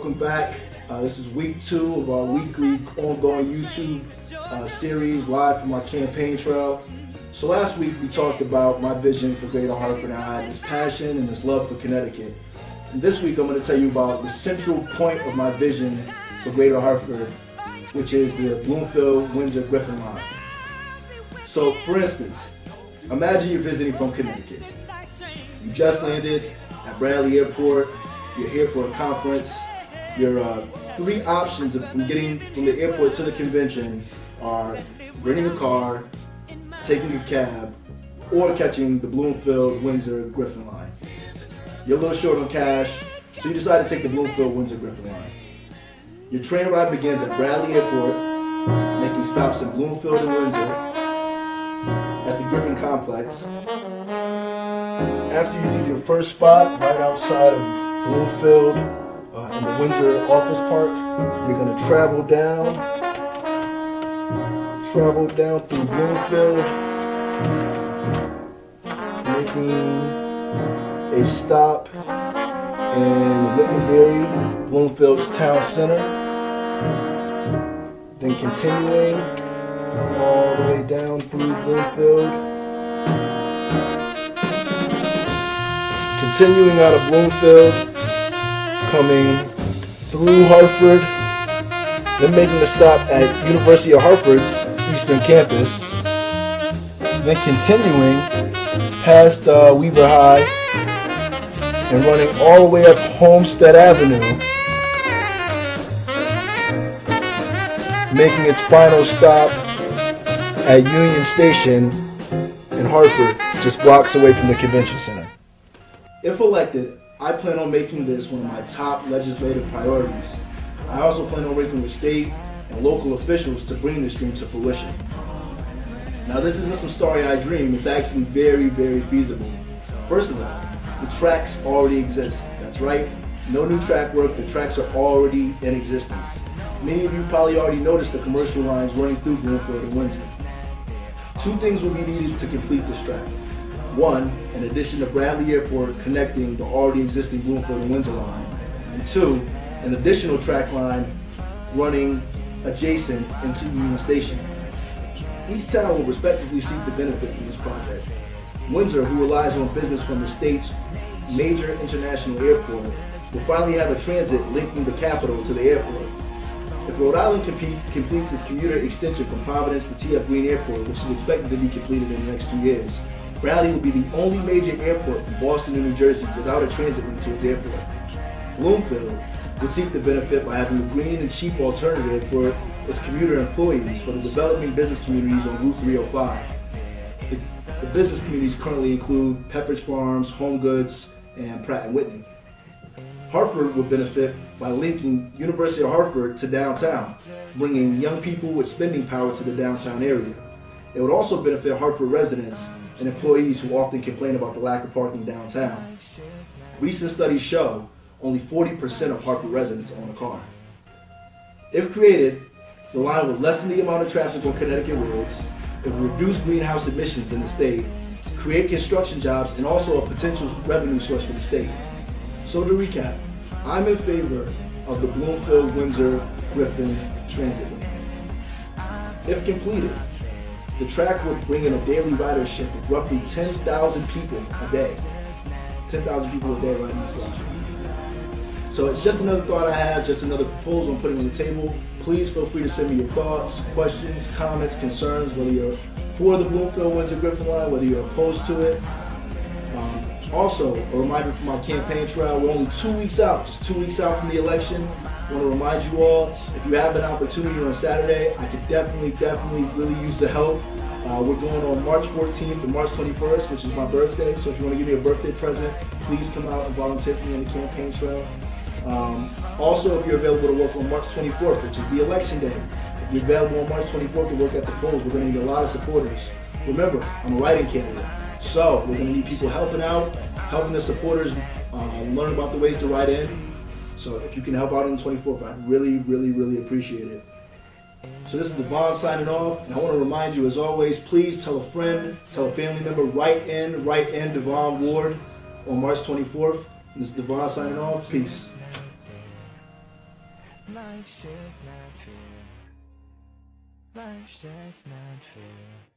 welcome back. This is week 2 of our weekly ongoing YouTube series live from our campaign trail. So last week we talked about my vision for Greater Hartford and how I had this passion and this love for Connecticut. And this week I'm going to tell you about the central point of my vision for Greater Hartford, which is the Bloomfield, Windsor, Griffin line. So for instance, imagine you're visiting from Connecticut. You just landed at Bradley Airport, you're here for a conference. Your 3 options from getting from the airport to the convention are renting a car, taking a cab, or catching the Bloomfield, Windsor, Griffin line. You're a little short on cash, so you decide to take the Bloomfield, Windsor, Griffin line. Your train ride begins at Bradley Airport, making stops in Bloomfield and Windsor, at the Griffin complex. After you leave your first spot, right outside of Bloomfield, in the Windsor office park, you're going to travel down through Bloomfield, making a stop in Wittenberry, Bloomfield's town center, then continuing all the way down through Bloomfield, continuing out of Bloomfield, coming through Hartford, then making a stop at University of Hartford's Eastern Campus, then continuing past Weaver High and running all the way up Homestead Avenue, making its final stop at Union Station in Hartford, just blocks away from the convention center. If elected, I plan on making this one of my top legislative priorities. I also plan on working with state and local officials to bring this dream to fruition. Now, this isn't some starry-eyed dream, it's actually very, very feasible. First of all, the tracks already exist. That's right, no new track work, the tracks are already in existence. Many of you probably already noticed the commercial lines running through Bloomfield and Windsor. 2 things will be needed to complete this track. 1, in addition to Bradley Airport connecting the already existing Bloomfield and Windsor line, and 2, an additional track line running adjacent into Union Station. Each town will respectively seek the benefit from this project. Windsor, who relies on business from the state's major international airport, will finally have a transit linking the capital to the airport. If Rhode Island completes its commuter extension from Providence to T.F. Green Airport, which is expected to be completed in the next 2 years, Bradley will be the only major airport from Boston and New Jersey without a transit link to its airport. Bloomfield would seek the benefit by having a green and cheap alternative for its commuter employees for the developing business communities on Route 305. The business communities currently include Pepperidge Farms, Home Goods, and Pratt & Whitney. Hartford would benefit by linking University of Hartford to downtown, bringing young people with spending power to the downtown area. It would also benefit Hartford residents and employees who often complain about the lack of parking downtown. Recent studies show only 40% of Hartford residents own a car. If created, the line would lessen the amount of traffic on Connecticut roads, it would reduce greenhouse emissions in the state, create construction jobs, and also a potential revenue source for the state. So to recap, I'm in favor of the Bloomfield, Windsor, Griffin transit link. If completed, the track would bring in a daily ridership of roughly 10,000 people a day. 10,000 people a day riding this line. So it's just another thought I have, just another proposal I'm putting on the table. Please feel free to send me your thoughts, questions, comments, concerns, whether you're for the Bloomfield, Windsor, Griffin line, whether you're opposed to it. Also, a reminder from my campaign trail, we're only 2 weeks out, just 2 weeks out from the election. I want to remind you all, if you have an opportunity on Saturday, I could definitely really use the help. We're going on March 14th and March 21st, which is my birthday. So if you want to give me a birthday present, please come out and volunteer for me on the campaign trail. Also, if you're available to work on March 24th, which is the election day, if you're available on March 24th to work at the polls, we're going to need a lot of supporters. Remember, I'm a write-in candidate, so we're going to need people helping out, helping the supporters learn about the ways to write in. So if you can help out on the 24th, I'd really appreciate it. So this is Devaughn signing off, and I want to remind you, as always, please tell a friend, tell a family member, write in Devaughn Ward on March 24th. This is Devaughn signing off. Peace. Life's just not fair. Life's just not fair.